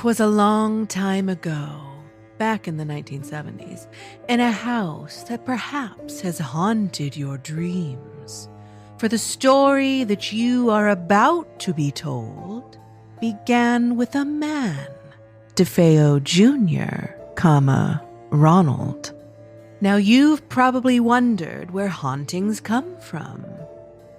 'Twas a long time ago, back in the 1970s, in a house that perhaps has haunted your dreams. For the story that you are about to be told began with a man, DeFeo Jr., Ronald. Now you've probably wondered where hauntings come from.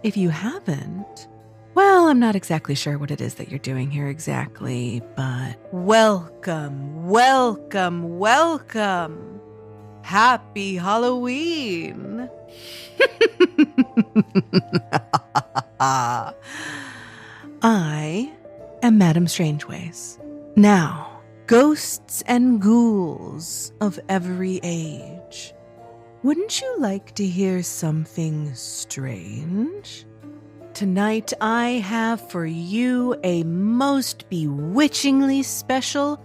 If you haven't, well, I'm not exactly sure what it is that you're doing here exactly, but welcome, welcome, welcome. Happy Halloween. I am Madame Strangeways. Now, ghosts and ghouls of every age. Wouldn't you like to hear something strange? Tonight I have for you a most bewitchingly special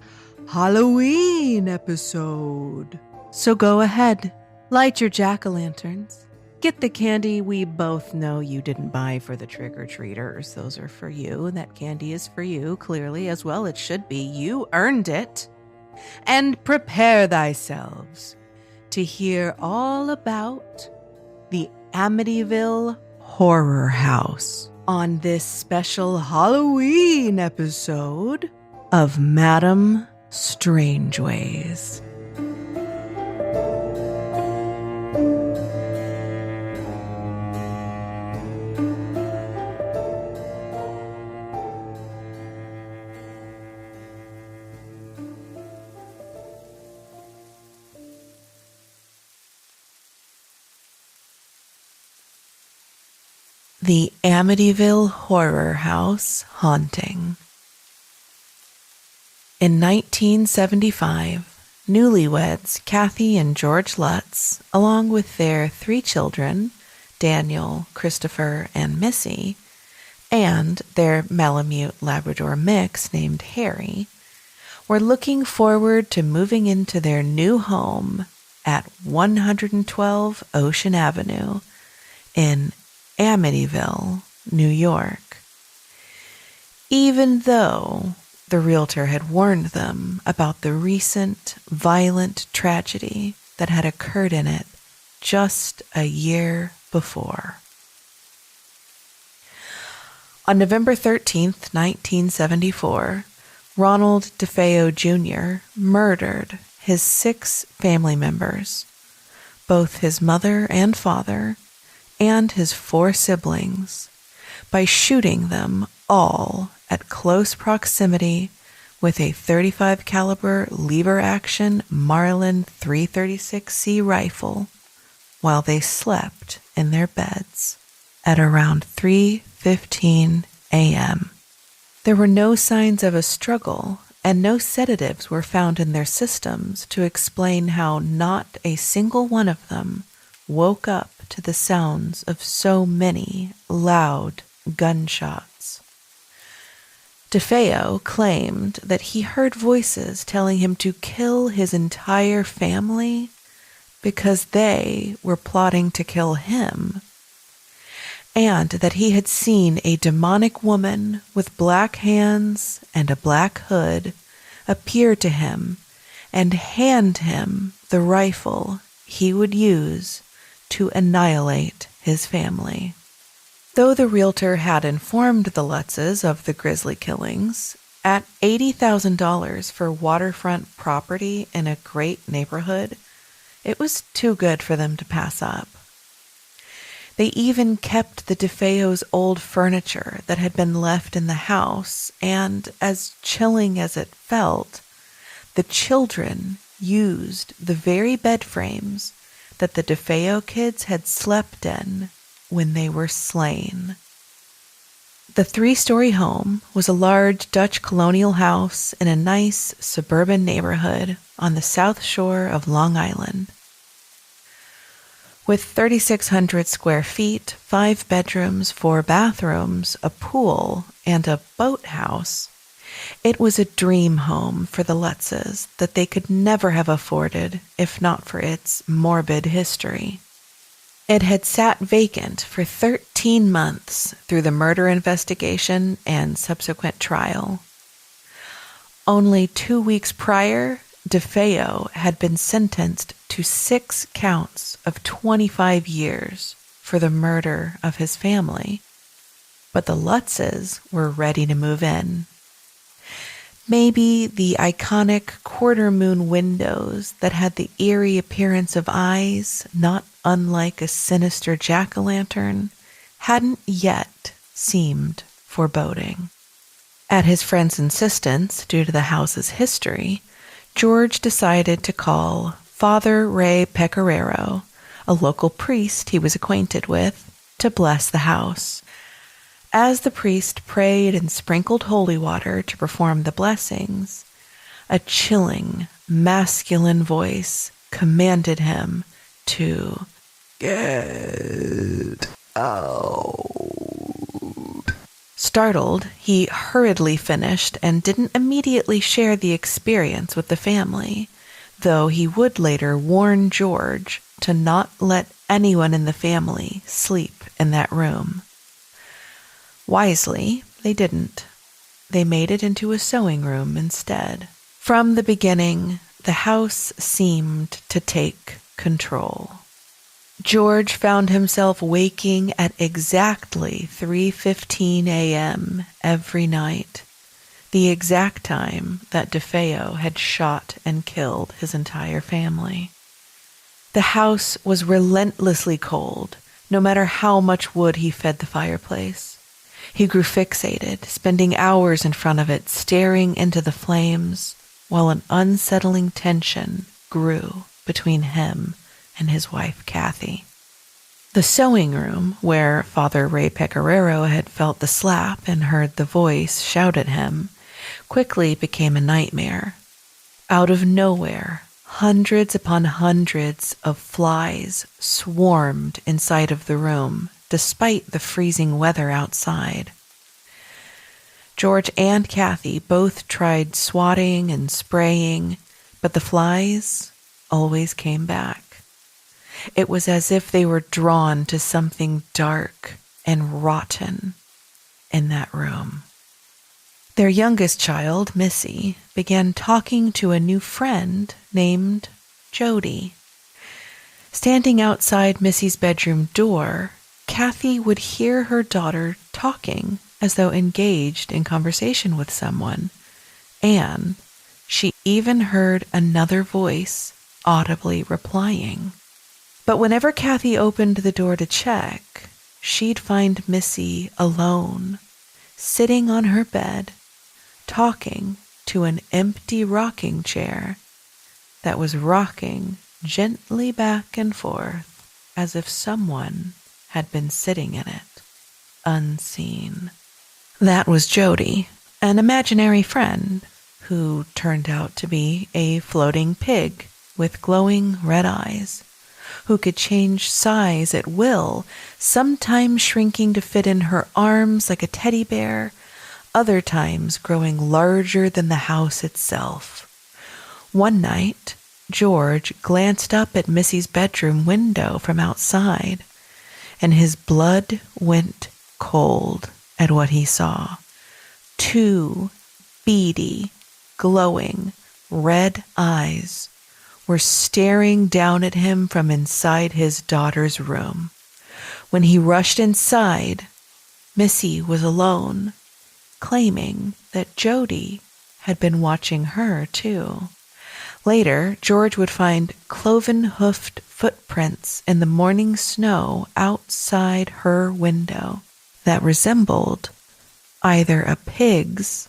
Halloween episode. So go ahead, light your jack-o'-lanterns. Get the candy we both know you didn't buy for the trick-or-treaters. Those are for you, and that candy is for you, clearly, as well it should be. You earned it. And prepare thyselves to hear all about the Amityville Horror House on this special Halloween episode of Madame Strangeways. The Amityville Horror House Haunting. In 1975, newlyweds Kathy and George Lutz, along with their 3 children, Daniel, Christopher, and Missy, and their Malamute Labrador mix named Harry, were looking forward to moving into their new home at 112 Ocean Avenue in Amityville, New York. Even though the realtor had warned them about the recent violent tragedy that had occurred in it just a year before. On November 13th, 1974, Ronald DeFeo Jr. murdered his 6 family members, both his mother and father, and his 4 siblings, by shooting them all at close proximity with a .35 caliber lever-action Marlin 336C rifle while they slept in their beds at around 3:15 a.m. There were no signs of a struggle, and no sedatives were found in their systems to explain how not a single one of them woke up to the sounds of so many loud gunshots. DeFeo claimed that he heard voices telling him to kill his entire family because they were plotting to kill him, and that he had seen a demonic woman with black hands and a black hood appear to him and hand him the rifle he would use to annihilate his family. Though the realtor had informed the Lutzes of the grisly killings, at $80,000 for waterfront property in a great neighborhood, it was too good for them to pass up. They even kept the DeFeo's old furniture that had been left in the house, and as chilling as it felt, the children used the very bed frames that the DeFeo kids had slept in when they were slain. The 3-story home was a large Dutch colonial house in a nice suburban neighborhood on the south shore of Long Island. With 3,600 square feet, 5 bedrooms, 4 bathrooms, a pool, and a boathouse, it was a dream home for the Lutzes that they could never have afforded if not for its morbid history. It had sat vacant for 13 months through the murder investigation and subsequent trial. Only 2 weeks prior, DeFeo had been sentenced to 6 counts of 25 years for the murder of his family. But the Lutzes were ready to move in. Maybe the iconic quarter-moon windows that had the eerie appearance of eyes, not unlike a sinister jack-o'-lantern, hadn't yet seemed foreboding. At his friend's insistence, due to the house's history, George decided to call Father Ray Pecoraro, a local priest he was acquainted with, to bless the house. As the priest prayed and sprinkled holy water to perform the blessings, a chilling, masculine voice commanded him to get out. Startled, he hurriedly finished and didn't immediately share the experience with the family, though he would later warn George to not let anyone in the family sleep in that room. Wisely, they didn't. They made it into a sewing room instead. From the beginning, the house seemed to take control. George found himself waking at exactly 3:15 a.m. every night, the exact time that DeFeo had shot and killed his entire family. The house was relentlessly cold, no matter how much wood he fed the fireplace. He grew fixated, spending hours in front of it, staring into the flames, while an unsettling tension grew between him and his wife, Kathy. The sewing room, where Father Ray Pecoraro had felt the slap and heard the voice shout at him, quickly became a nightmare. Out of nowhere, hundreds upon hundreds of flies swarmed inside of the room, despite the freezing weather outside. George and Kathy both tried swatting and spraying, but the flies always came back. It was as if they were drawn to something dark and rotten in that room. Their youngest child, Missy, began talking to a new friend named Jody. Standing outside Missy's bedroom door, Kathy would hear her daughter talking as though engaged in conversation with someone, and she even heard another voice audibly replying. But whenever Kathy opened the door to check, she'd find Missy alone, sitting on her bed, talking to an empty rocking chair that was rocking gently back and forth as if someone had been sitting in it, unseen. That was Jody, an imaginary friend who turned out to be a floating pig with glowing red eyes, who could change size at will, sometimes shrinking to fit in her arms like a teddy bear, other times growing larger than the house itself. One night, George glanced up at Missy's bedroom window from outside, and his blood went cold at what he saw. 2 beady, glowing, red eyes were staring down at him from inside his daughter's room. When he rushed inside, Missy was alone, claiming that Jody had been watching her too. Later, George would find cloven-hoofed footprints in the morning snow outside her window that resembled either a pig's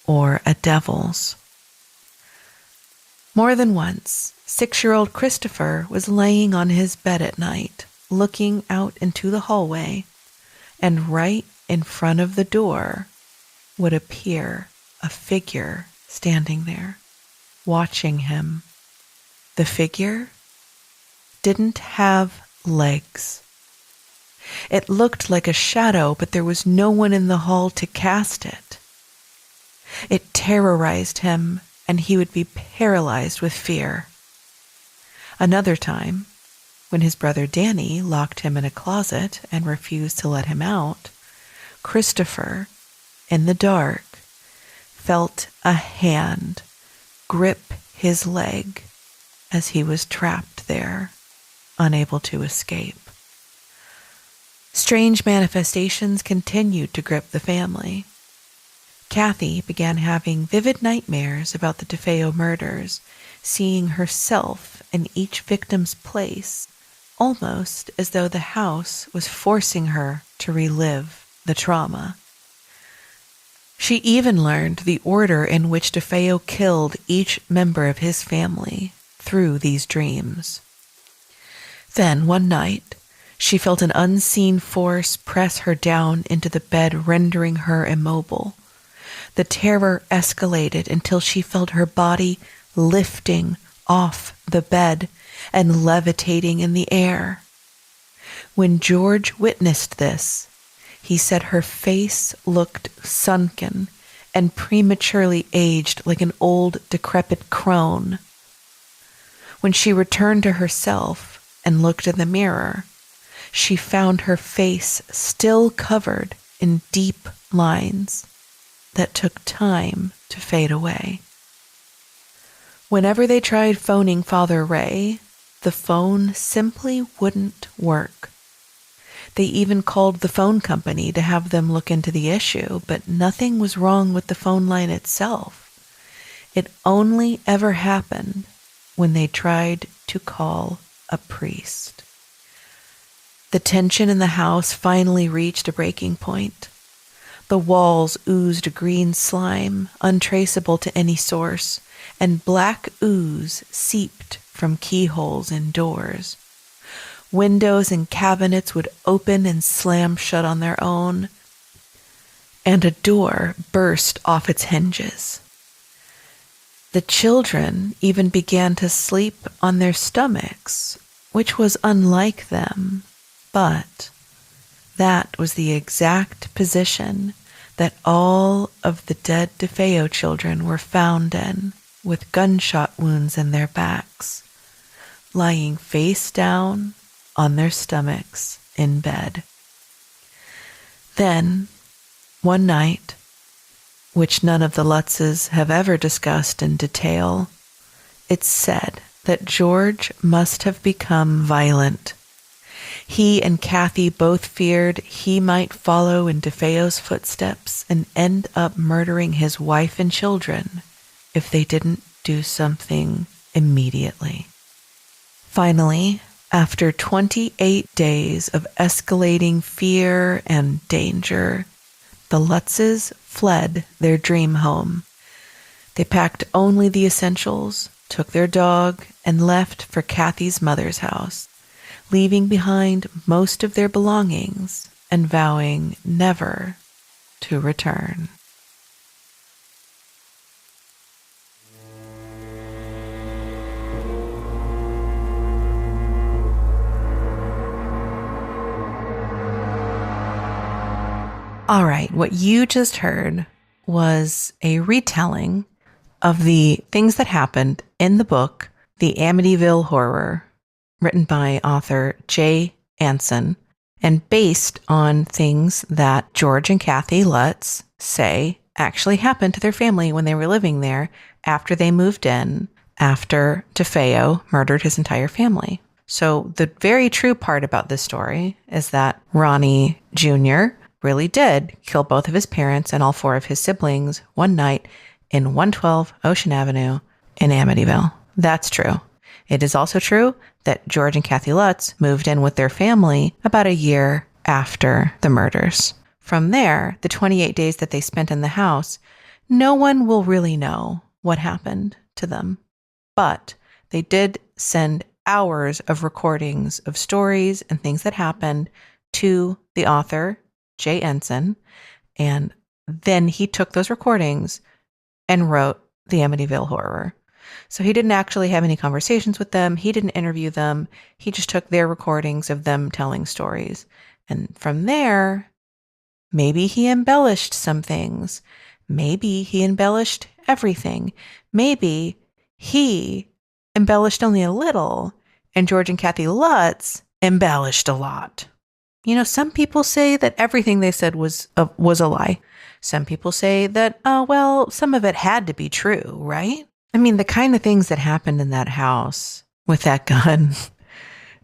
or a devil's. More than once, 6-year-old Christopher was laying on his bed at night, looking out into the hallway, and right in front of the door would appear a figure standing there, watching him. The figure didn't have legs. It looked like a shadow, but there was no one in the hall to cast it. It terrorized him, and he would be paralyzed with fear. Another time, when his brother Danny locked him in a closet and refused to let him out, Christopher, in the dark, felt a hand grip his leg as he was trapped there, unable to escape. Strange manifestations continued to grip the family. Kathy began having vivid nightmares about the DeFeo murders, seeing herself in each victim's place, almost as though the house was forcing her to relive the trauma. She even learned the order in which DeFeo killed each member of his family through these dreams. Then, one night, she felt an unseen force press her down into the bed, rendering her immobile. The terror escalated until she felt her body lifting off the bed and levitating in the air. When George witnessed this, he said her face looked sunken and prematurely aged like an old, decrepit crone. When she returned to herself and looked in the mirror, she found her face still covered in deep lines that took time to fade away. Whenever they tried phoning Father Ray, the phone simply wouldn't work. They even called the phone company to have them look into the issue, but nothing was wrong with the phone line itself. It only ever happened when they tried to call a priest. The tension in the house finally reached a breaking point. The walls oozed green slime, untraceable to any source, and black ooze seeped from keyholes in doors. Windows and cabinets would open and slam shut on their own, and a door burst off its hinges. The children even began to sleep on their stomachs, which was unlike them, but that was the exact position that all of the dead DeFeo children were found in, with gunshot wounds in their backs, lying face down on their stomachs in bed. Then, one night, which none of the Lutzes have ever discussed in detail, it's said that George must have become violent. He and Kathy both feared he might follow in DeFeo's footsteps and end up murdering his wife and children if they didn't do something immediately. Finally, after 28 days of escalating fear and danger, the Lutzes fled their dream home. They packed only the essentials, took their dog, and left for Kathy's mother's house, leaving behind most of their belongings and vowing never to return. All right, what you just heard was a retelling of the things that happened in the book, The Amityville Horror, written by author Jay Anson, and based on things that George and Kathy Lutz say actually happened to their family when they were living there after they moved in, after DeFeo murdered his entire family. So the very true part about this story is that Ronnie Jr. really did kill both of his parents and all four of his siblings one night in 112 Ocean Avenue in Amityville. That's true. It is also true that George and Kathy Lutz moved in with their family about a year after the murders. From there, the 28 days that they spent in the house, no one will really know what happened to them. But they did send hours of recordings of stories and things that happened to the author, Jay Ensign, and then he took those recordings and wrote The Amityville Horror. So he didn't actually have any conversations with them. He didn't interview them. He just took their recordings of them telling stories. And from there, maybe he embellished some things. Maybe he embellished everything. Maybe he embellished only a little, and George and Kathy Lutz embellished a lot. You know, some people say that everything they said was a lie. Some people say that, oh, well, some of it had to be true, right? I mean, the kind of things that happened in that house with that gun,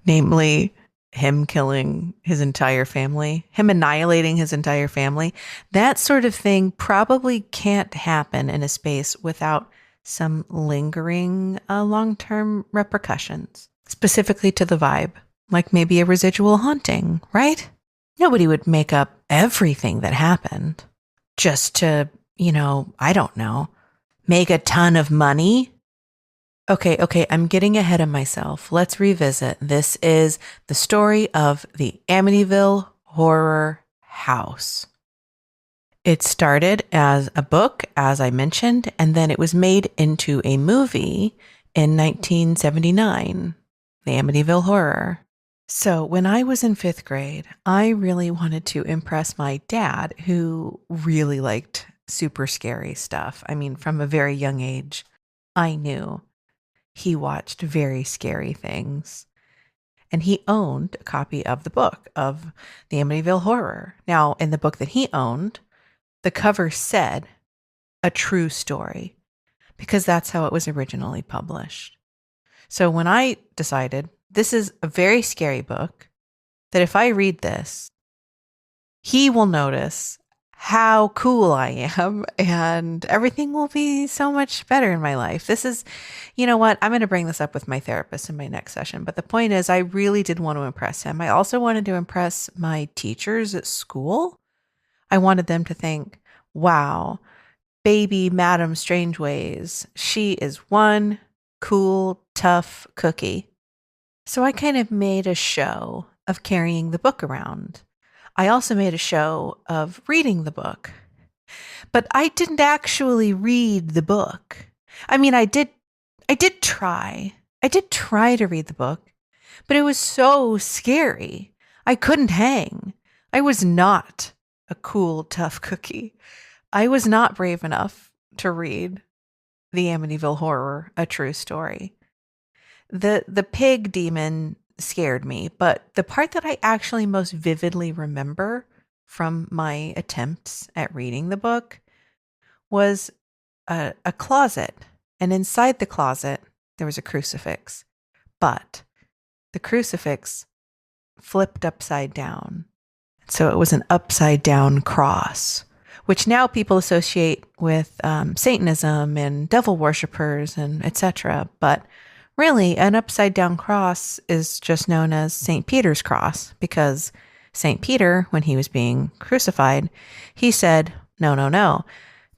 namely him killing his entire family, him annihilating his entire family, that sort of thing probably can't happen in a space without some lingering long-term repercussions, specifically to the vibe, like maybe a residual haunting, right? Nobody would make up everything that happened just to, I don't know, make a ton of money. Okay, I'm getting ahead of myself. Let's revisit. This is the story of the Amityville Horror House. It started as a book, as I mentioned, and then it was made into a movie in 1979, the Amityville Horror. So when I was in 5th grade, I really wanted to impress my dad, who really liked super scary stuff. I mean, from a very young age, I knew he watched very scary things. And he owned a copy of the book of the Amityville Horror. Now, in the book that he owned, the cover said a true story, because that's how it was originally published. So when I decided this is a very scary book, that if I read this, he will notice how cool I am and everything will be so much better in my life. This is, you know what? I'm going to bring this up with my therapist in my next session. But the point is, I really did want to impress him. I also wanted to impress my teachers at school. I wanted them to think, wow, baby Madame Strangeways, she is one cool, tough cookie. So I kind of made a show of carrying the book around. I also made a show of reading the book. But I didn't actually read the book. I mean, I did try. I did try to read the book, but it was so scary. I couldn't hang. I was not a cool, tough cookie. I was not brave enough to read The Amityville Horror, A True Story. The pig demon scared me, but the part that I actually most vividly remember from my attempts at reading the book was a closet. And inside the closet, there was a crucifix. But the crucifix flipped upside down. So it was an upside down cross, which now people associate with Satanism and devil worshippers and etc. But really, an upside down cross is just known as St. Peter's cross, because St. Peter, when he was being crucified, he said, no,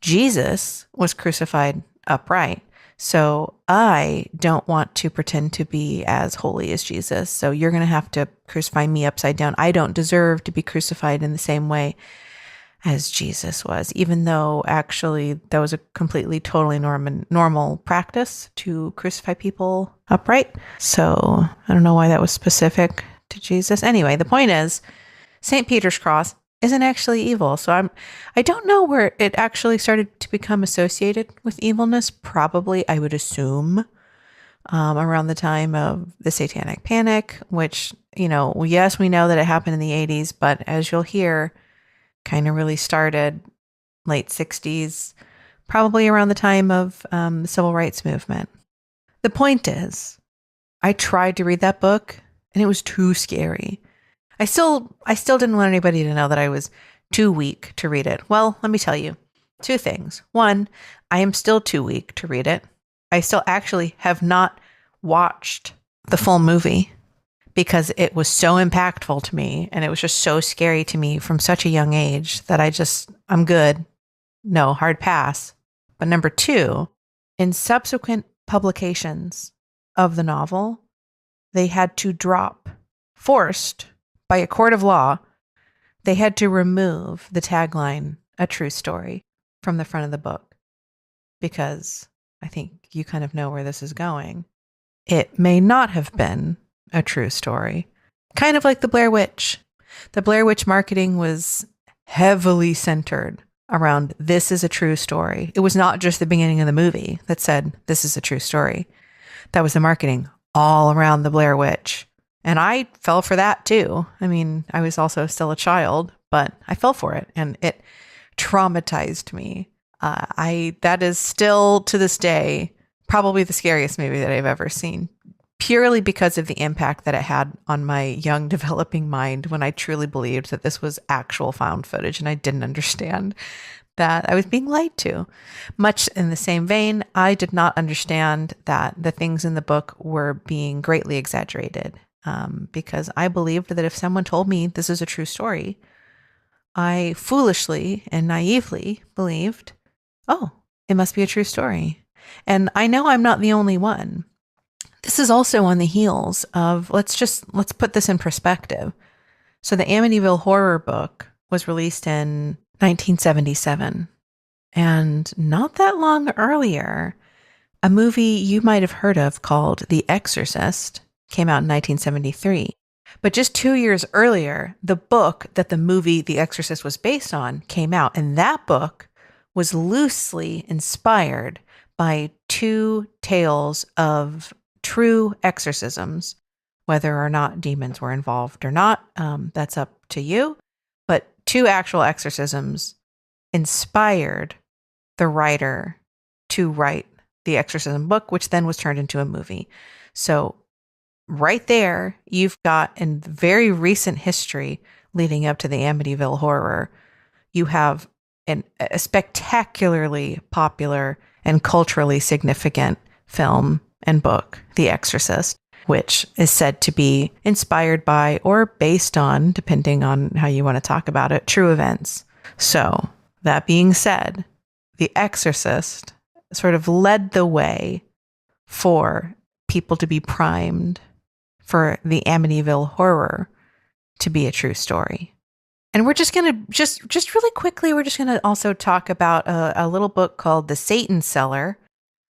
Jesus was crucified upright. So I don't want to pretend to be as holy as Jesus. So you're going to have to crucify me upside down. I don't deserve to be crucified in the same way as Jesus was, even though actually that was a completely, totally normal practice to crucify people upright. So I don't know why that was specific to Jesus. Anyway, the point is, St. Peter's cross isn't actually evil. So I don't know where it actually started to become associated with evilness. Probably, I would assume, around the time of the Satanic Panic, which, yes, we know that it happened in the 80s, but as you'll hear, kind of really started late 60s, probably around the time of the Civil Rights Movement. The point is, I tried to read that book and it was too scary. I still didn't want anybody to know that I was too weak to read it. Well, let me tell you 2 things. 1, I am still too weak to read it. I still actually have not watched the full movie because it was so impactful to me and it was just so scary to me from such a young age that I'm good. No, hard pass. But number 2, in subsequent publications of the novel, they had to forced by a court of law, they had to remove the tagline, "A True Story," from the front of the book, because I think you kind of know where this is going. It may not have been a true story. Kind of like the Blair Witch. The Blair Witch marketing was heavily centered around this is a true story. It was not just the beginning of the movie that said this is a true story. That was the marketing all around the Blair Witch. And I fell for that too. I mean, I was also still a child, but I fell for it. And it traumatized me. That is still to this day probably the scariest movie that I've ever seen, purely because of the impact that it had on my young developing mind when I truly believed that this was actual found footage and I didn't understand that I was being lied to. Much in the same vein, I did not understand that the things in the book were being greatly exaggerated, because I believed that if someone told me this is a true story, I foolishly and naively believed, oh, it must be a true story. And I know I'm not the only one. This is also on the heels of, let's put this in perspective. So the Amityville Horror book was released in 1977. And not that long earlier, a movie you might have heard of called The Exorcist came out in 1973. But just 2 years earlier, the book that the movie The Exorcist was based on came out. And that book was loosely inspired by two tales of true exorcisms. Whether or not demons were involved or not, that's up to you. But two actual exorcisms inspired the writer to write the exorcism book, which then was turned into a movie. So right there, you've got, in very recent history leading up to the Amityville Horror, you have a spectacularly popular and culturally significant film and book, The Exorcist, which is said to be inspired by or based on, depending on how you want to talk about it, true events. So, that being said, The Exorcist sort of led the way for people to be primed for the Amityville Horror to be a true story. And we're just going to, just really quickly, we're just going to also talk about a little book called The Satan Cellar,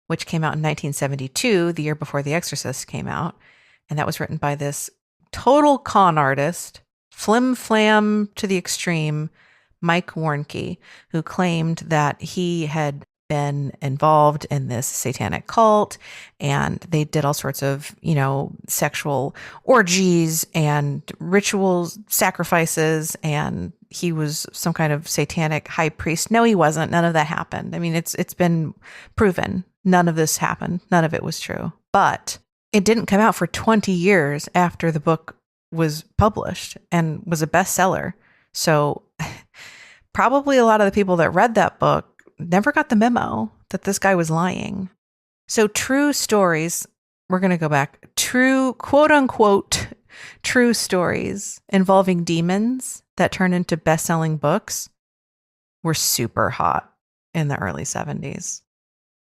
which came out in 1972, the year before The Exorcist came out. And that was written by this total con artist, flim-flam to the extreme, Mike Warnke, who claimed that he had been involved in this satanic cult, and they did all sorts of, sexual orgies and ritual sacrifices, and he was some kind of satanic high priest. No, he wasn't. None of that happened. I mean, it's been proven. None of this happened. None of it was true. But it didn't come out for 20 years after the book was published and was a bestseller. So probably a lot of the people that read that book never got the memo that this guy was lying. So true stories, we're going to go back, true, quote unquote, true stories involving demons that turn into best-selling books were super hot in the early 70s.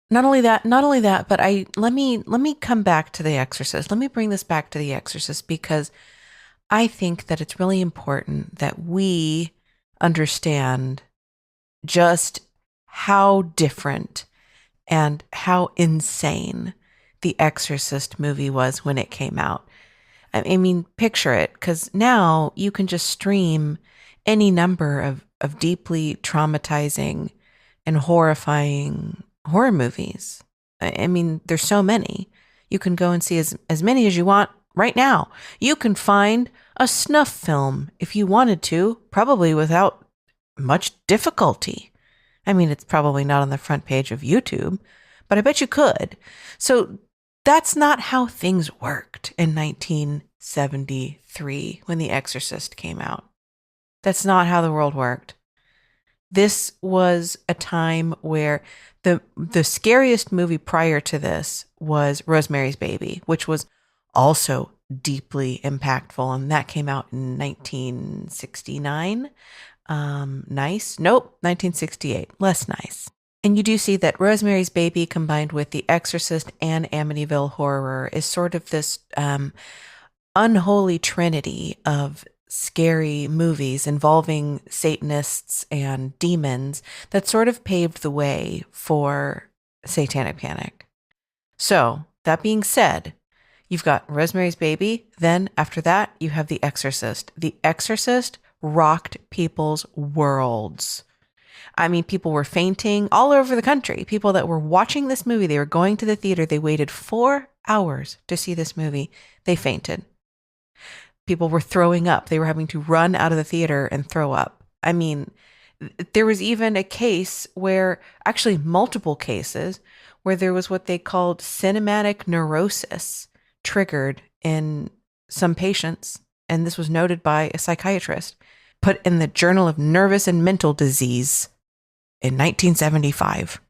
Not only that, but let me come back to The Exorcist. Let me bring this back to The Exorcist, because I think that it's really important that we understand just how different and how insane The Exorcist movie was when it came out. I mean, picture it, because now you can just stream any number of deeply traumatizing and horrifying horror movies. I mean, there's so many. You can go and see as many as you want right now. You can find a snuff film if you wanted to, probably without much difficulty. I mean, it's probably not on the front page of YouTube, but I bet you could. So that's not how things worked in 1973 when The Exorcist came out. That's not how the world worked. This was a time where the scariest movie prior to this was Rosemary's Baby, which was also deeply impactful, and that came out in 1969. Nice. Nope, 1968. Less nice. And you do see that Rosemary's Baby combined with The Exorcist and Amityville Horror is sort of this unholy trinity of scary movies involving Satanists and demons that sort of paved the way for Satanic Panic. So, that being said, you've got Rosemary's Baby. Then after that, you have The Exorcist. The Exorcist rocked people's worlds. I mean, people were fainting all over the country. People that were watching this movie, they were going to the theater. They waited 4 hours to see this movie. They fainted. People were throwing up. They were having to run out of the theater and throw up. I mean, There was even a case where, actually multiple cases, where there was what they called cinematic neurosis triggered in some patients. And this was noted by a psychiatrist, put in the Journal of Nervous and Mental Disease in 1975.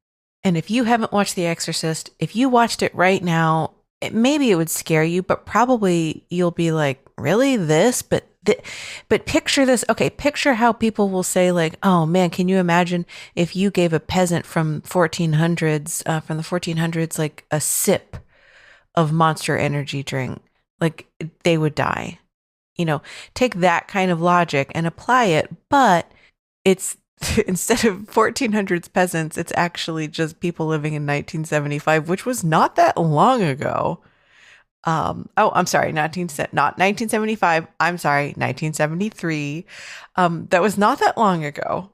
And if you haven't watched The Exorcist, if you watched it right now, maybe it would scare you, but probably you'll be like, really this? But picture this. Okay, picture how people will say like, oh man, can you imagine if you gave a peasant from the 1400s, like a sip of Monster Energy drink? Like they would die. Take that kind of logic and apply it, but it's instead of 1400s peasants, it's actually just people living in 1975, which was not that long ago. I'm sorry, not 1975. I'm sorry, 1973. That was not that long ago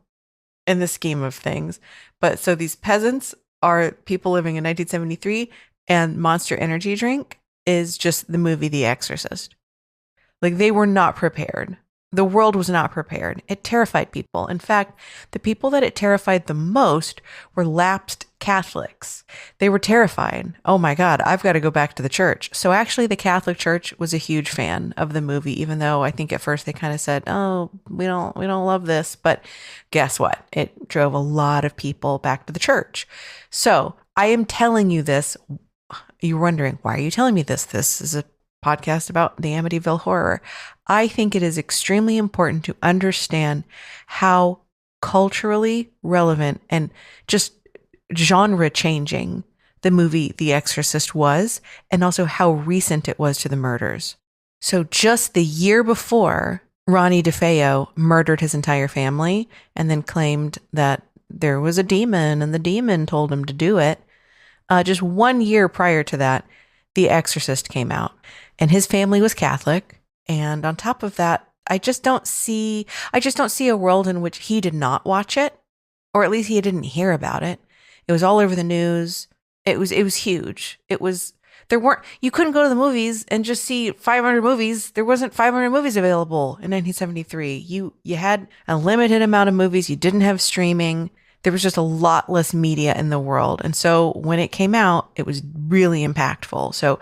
in the scheme of things. But so these peasants are people living in 1973, and Monster Energy drink is just the movie The Exorcist. Like they were not prepared. The world was not prepared. It terrified people. In fact, the people that it terrified the most were lapsed Catholics. They were terrified. Oh my God, I've got to go back to the church. So actually the Catholic Church was a huge fan of the movie, even though I think at first they kind of said, oh, we don't love this. But guess what? It drove a lot of people back to the church. So I am telling you this. You're wondering, why are you telling me this? This is a podcast about the Amityville Horror. I think it is extremely important to understand how culturally relevant and just genre changing the movie The Exorcist was, and also how recent it was to the murders. So just the year before, Ronnie DeFeo murdered his entire family and then claimed that there was a demon and the demon told him to do it. Just 1 year prior to that, The Exorcist came out, and his family was Catholic. And on top of that, I just don't see a world in which he did not watch it, or at least he didn't hear about it. It was all over the news. It was huge. You couldn't go to the movies and just see 500 movies. There wasn't 500 movies available in 1973. You had a limited amount of movies. You didn't have streaming. There was just a lot less media in the world. And so when it came out, it was really impactful. So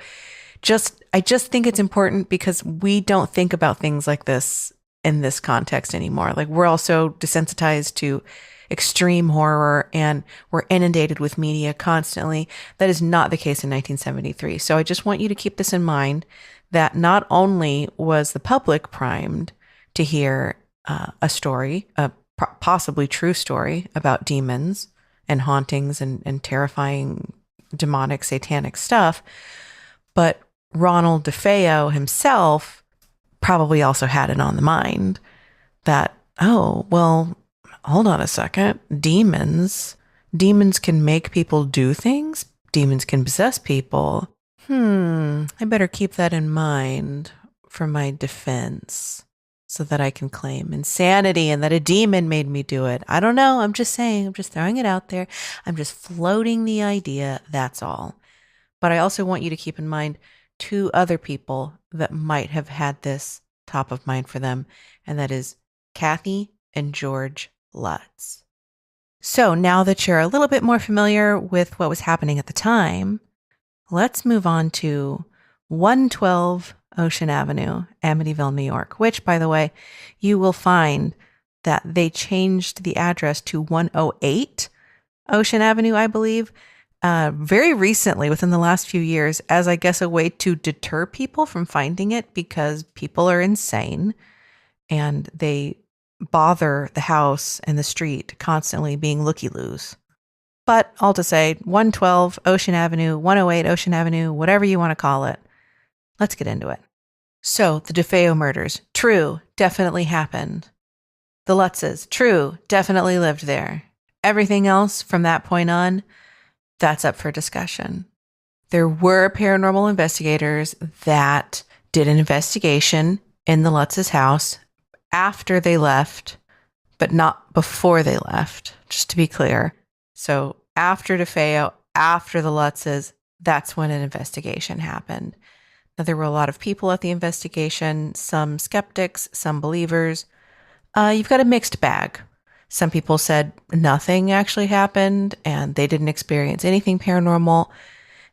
I just think it's important because we don't think about things like this in this context anymore. Like we're also desensitized to extreme horror and we're inundated with media constantly. That is not the case in 1973. So I just want you to keep this in mind, that not only was the public primed to hear a story, a possibly true story about demons and hauntings and terrifying demonic satanic stuff, but Ronald DeFeo himself probably also had it on the mind that, oh, well, hold on a second. Demons can make people do things. Demons can possess people. I better keep that in mind for my defense so that I can claim insanity and that a demon made me do it. I don't know. I'm just saying. I'm just throwing it out there. I'm just floating the idea. That's all. But I also want you to keep in mind 2 other people that might have had this top of mind for them, and that is Kathy and George Lutz. So now that you're a little bit more familiar with what was happening at the time, let's move on to 112 Ocean Avenue, Amityville, New York, which, by the way, you will find that they changed the address to 108 Ocean Avenue, I believe, very recently, within the last few years, as I guess a way to deter people from finding it, because people are insane and they bother the house and the street constantly being looky-loos. But all to say, 112 Ocean Avenue, 108 Ocean Avenue, whatever you want to call it. Let's get into it. So the DeFeo murders, true, definitely happened. The Lutzes, true, definitely lived there. Everything else from that point on, that's up for discussion. There were paranormal investigators that did an investigation in the Lutz's house after they left, but not before they left, just to be clear. So after DeFeo, after the Lutzes, that's when an investigation happened. Now, there were a lot of people at the investigation, some skeptics, some believers. You've got a mixed bag. Some people said nothing actually happened and they didn't experience anything paranormal.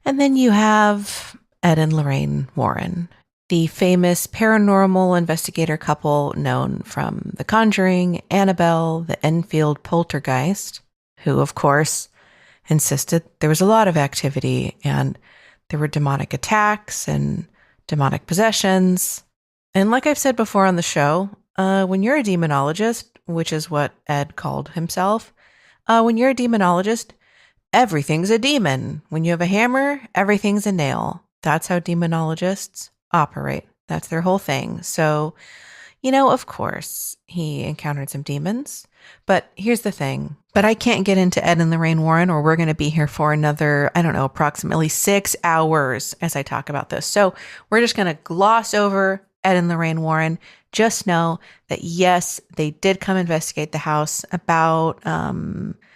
And then you have Ed and Lorraine Warren, the famous paranormal investigator couple known from The Conjuring, Annabelle, the Enfield poltergeist, who, of course, insisted there was a lot of activity and there were demonic attacks and demonic possessions. And like I've said before on the show, when you're a demonologist, which is what Ed called himself, when you're a demonologist, everything's a demon. When you have a hammer, everything's a nail. That's how demonologists operate. That's their whole thing. So, of course, he encountered some demons. But here's the thing. But I can't get into Ed and Lorraine Warren, or we're going to be here for another, approximately 6 hours as I talk about this. So we're just going to gloss over Ed and Lorraine Warren. Just know that, yes, they did come investigate the house about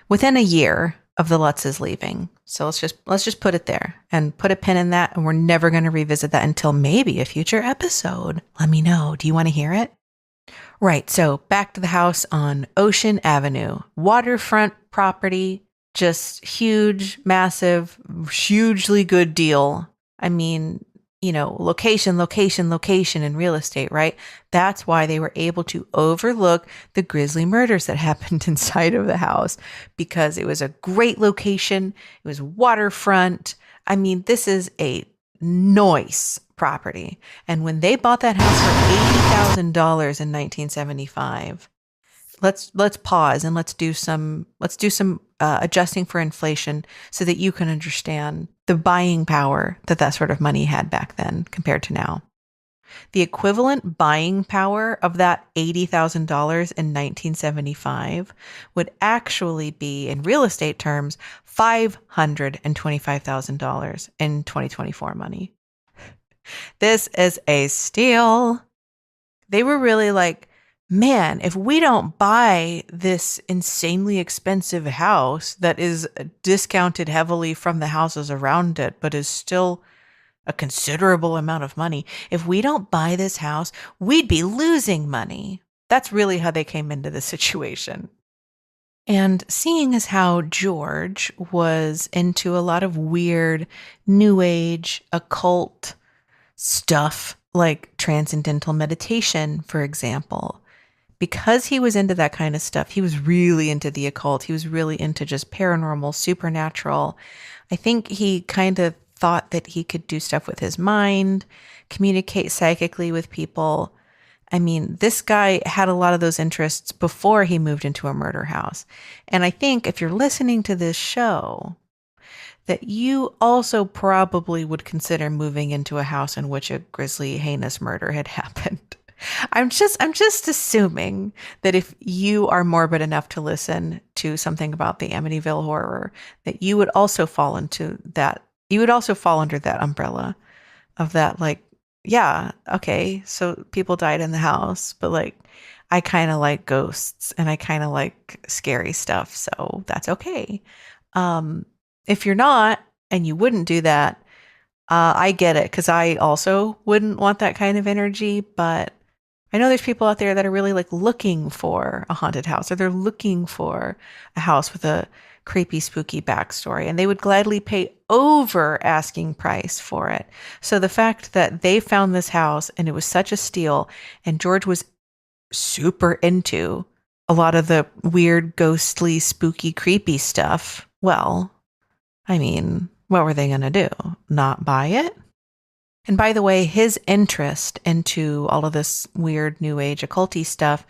within a year of the Lutzes leaving. So let's just put it there and put a pin in that. And we're never going to revisit that until maybe a future episode. Let me know. Do you want to hear it? Right. So back to the house on Ocean Avenue, waterfront property, just huge, massive, hugely good deal. I mean, location in real estate, right? That's why they were able to overlook the grisly murders that happened inside of the house, because it was a great location. It was waterfront. I mean, this is a nice property. And when they bought that house for $80,000 in 1975, let's pause and let's do some adjusting for inflation so that you can understand the buying power that sort of money had back then compared to now. The equivalent buying power of that $80,000 in 1975 would actually be, in real estate terms, $525,000 in 2024 money. This is a steal. They were really like, man, if we don't buy this insanely expensive house that is discounted heavily from the houses around it, but is still a considerable amount of money, if we don't buy this house, we'd be losing money. That's really how they came into the situation. And seeing as how George was into a lot of weird new age occult stuff, like transcendental meditation, for example, because he was into that kind of stuff, he was really into the occult. He was really into just paranormal, supernatural. I think he kind of thought that he could do stuff with his mind, communicate psychically with people. I mean, this guy had a lot of those interests before he moved into a murder house. And I think if you're listening to this show, that you also probably would consider moving into a house in which a grisly, heinous murder had happened. I'm just assuming that if you are morbid enough to listen to something about the Amityville horror, that you would also fall into that. You would also fall under that umbrella of that, like, yeah, okay, so people died in the house, but like, I kind of like ghosts and I kind of like scary stuff, so that's okay. If you're not and you wouldn't do that, I get it, because I also wouldn't want that kind of energy, but I know there's people out there that are really like looking for a haunted house, or they're looking for a house with a creepy, spooky backstory, and they would gladly pay over asking price for it. So the fact that they found this house and it was such a steal, and George was super into a lot of the weird, ghostly, spooky, creepy stuff, well, I mean, what were they going to do? Not buy it? And by the way, his interest into all of this weird new age occulty stuff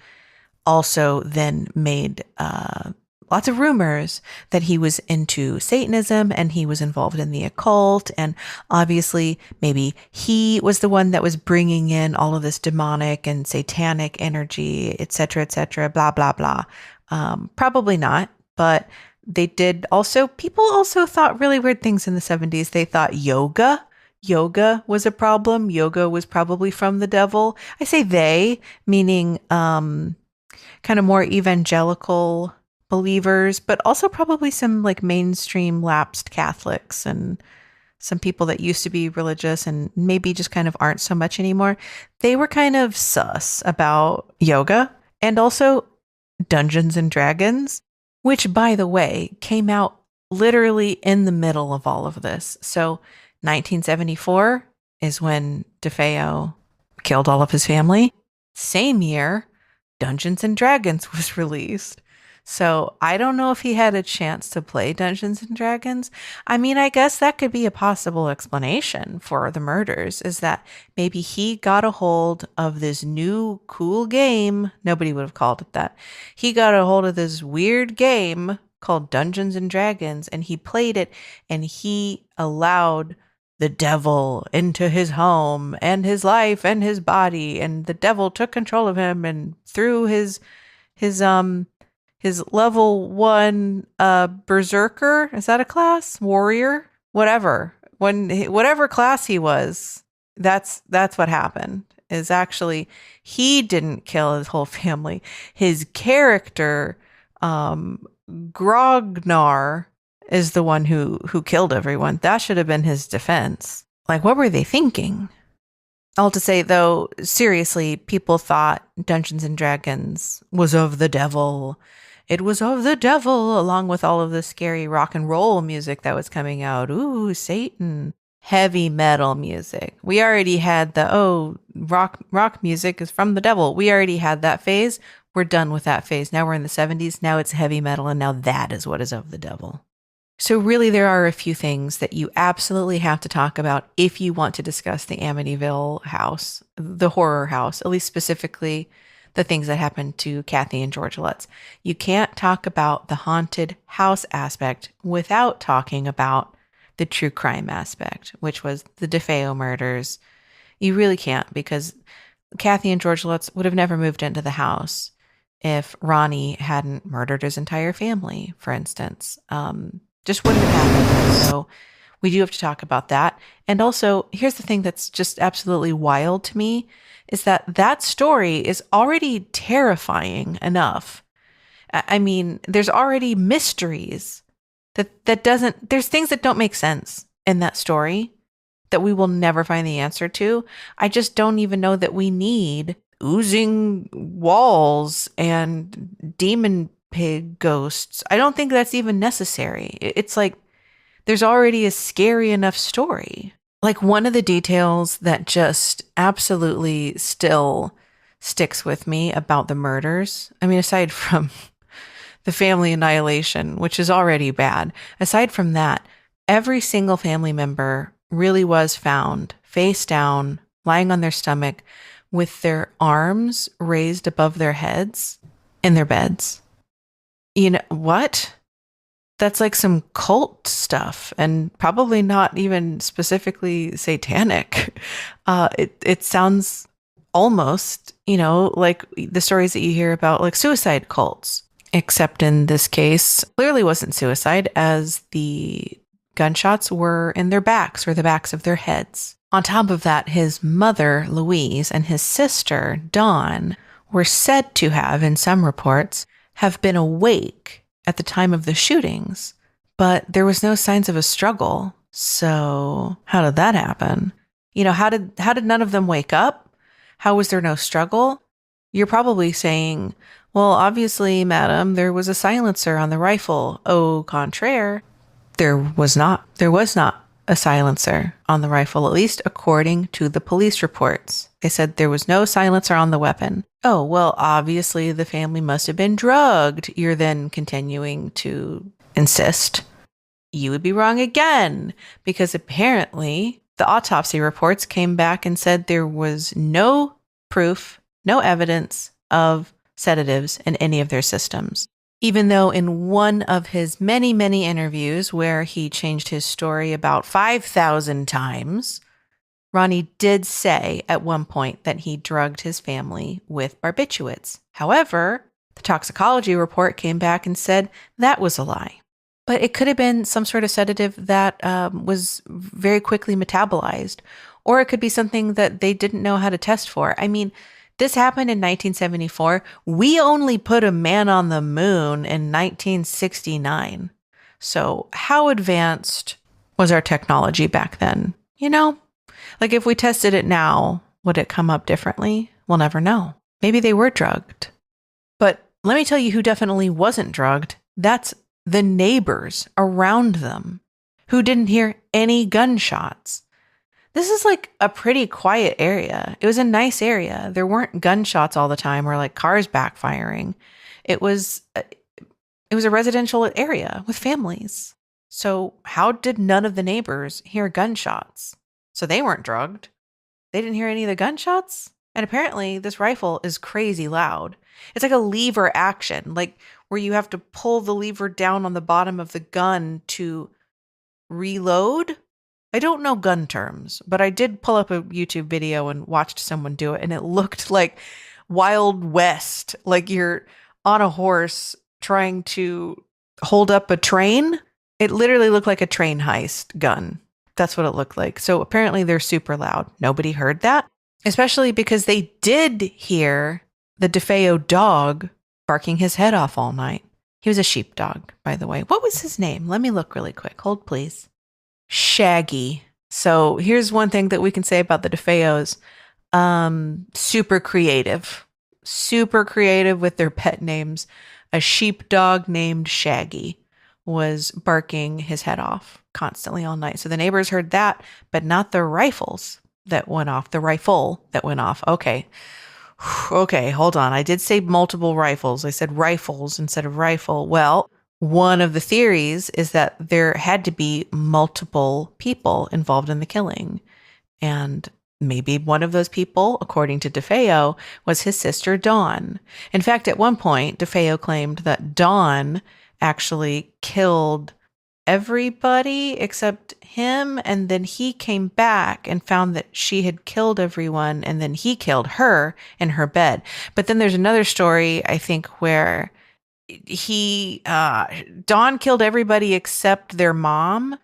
also then made lots of rumors that he was into Satanism and he was involved in the occult. And obviously, maybe he was the one that was bringing in all of this demonic and satanic energy, etc., blah, blah, blah. Probably not, but they did also, people also thought really weird things in the 70s. They thought yoga was a problem. Yoga was probably from the devil. I say they, meaning kind of more evangelical believers, but also probably some like mainstream lapsed Catholics and some people that used to be religious and maybe just kind of aren't so much anymore. They were kind of sus about yoga and also Dungeons and Dragons, which, by the way, came out literally in the middle of all of this. So 1974 is when DeFeo killed all of his family. Same year, Dungeons and Dragons was released. So I don't know if he had a chance to play Dungeons and Dragons. I mean, I guess that could be a possible explanation for the murders, is that maybe he got a hold of this new cool game. Nobody would have called it that. He got a hold of this weird game called Dungeons and Dragons, and he played it, and he allowed the devil into his home and his life and his body, and the devil took control of him, and through his level 1 berserker, is that a class? Warrior? Whatever. Whatever class he was, that's what happened. Is actually he didn't kill his whole family. His character, Grognar, is the one who killed everyone. That should have been his defense. Like, what were they thinking? All to say, though, seriously, people thought Dungeons and Dragons was of the devil. It was of the devil, along with all of the scary rock and roll music that was coming out. Ooh, Satan. Heavy metal music. We already had the, rock music is from the devil. We already had that phase. We're done with that phase. Now we're in the 70s. Now it's heavy metal, and now that is what is of the devil. So really, there are a few things that you absolutely have to talk about if you want to discuss the Amityville house, the horror house, at least specifically the things that happened to Kathy and George Lutz. You can't talk about the haunted house aspect without talking about the true crime aspect, which was the DeFeo murders. You really can't, because Kathy and George Lutz would have never moved into the house if Ronnie hadn't murdered his entire family, for instance. Just wouldn't have happened. So we do have to talk about that. And also, here's the thing that's just absolutely wild to me, is that story is already terrifying enough. I mean, there's already mysteries there's things that don't make sense in that story that we will never find the answer to. I just don't even know that we need oozing walls and demon pig ghosts. I don't think that's even necessary. It's like there's already a scary enough story. Like, one of the details that just absolutely still sticks with me about the murders, I mean, aside from the family annihilation, which is already bad, aside from that, every single family member really was found face down, lying on their stomach, with their arms raised above their heads in their beds. You know what? That's like some cult stuff, and probably not even specifically satanic. It sounds almost, like the stories that you hear about, like suicide cults, except in this case, clearly wasn't suicide, as the gunshots were in their backs or the backs of their heads. On top of that, his mother, Louise, and his sister, Dawn, were said to have, in some reports, have been awake at the time of the shootings, but there was no signs of a struggle. So how did that happen? How did none of them wake up? How was there no struggle? You're probably saying, well, obviously, madam, there was a silencer on the rifle. Au contraire, there was not a silencer on the rifle, at least according to the police reports. They said there was no silencer on the weapon. Oh, well, obviously the family must have been drugged. You're then continuing to insist. You would be wrong again, because apparently the autopsy reports came back and said there was no proof, no evidence of sedatives in any of their systems. Even though in one of his many, many interviews, where he changed his story about 5,000 times, Ronnie did say at one point that he drugged his family with barbiturates. However, the toxicology report came back and said that was a lie. But it could have been some sort of sedative that was very quickly metabolized, or it could be something that they didn't know how to test for. I mean, this happened in 1974. We only put a man on the moon in 1969. So how advanced was our technology back then? Like, if we tested it now, would it come up differently? We'll never know. Maybe they were drugged. But Let me tell you who definitely wasn't drugged. That's the neighbors around them who didn't hear any gunshots. This is like a pretty quiet area. It was a nice area. There weren't gunshots all the time or like cars backfiring. It was a residential area with families. So how did none of the neighbors hear gunshots? So they weren't drugged. They didn't hear any of the gunshots? And apparently this rifle is crazy loud. It's like a lever action, like where you have to pull the lever down on the bottom of the gun to reload. I don't know gun terms, but I did pull up a YouTube video and watched someone do it, and it looked like Wild West, like you're on a horse trying to hold up a train. It literally looked like a train heist gun. That's what it looked like. So apparently they're super loud. Nobody heard that, especially because they did hear the DeFeo dog barking his head off all night. He was a sheepdog, by the way. What was his name? Let me look really quick. Hold, please. Shaggy. So here's one thing that we can say about the DeFeos. Super creative with their pet names. A sheepdog named Shaggy was barking his head off constantly all night. So the neighbors heard that, but not the rifles that went off, the rifle that went off. Okay, hold on. I did say multiple rifles. I said rifles instead of rifle. Well, one of the theories is that there had to be multiple people involved in the killing. And maybe one of those people, according to DeFeo, was his sister Dawn. In fact, at one point, DeFeo claimed that Dawn actually killed everybody except him, and then he came back and found that she had killed everyone, and then he killed her in her bed. But then there's another story, I think, where Dawn killed everybody except their mom.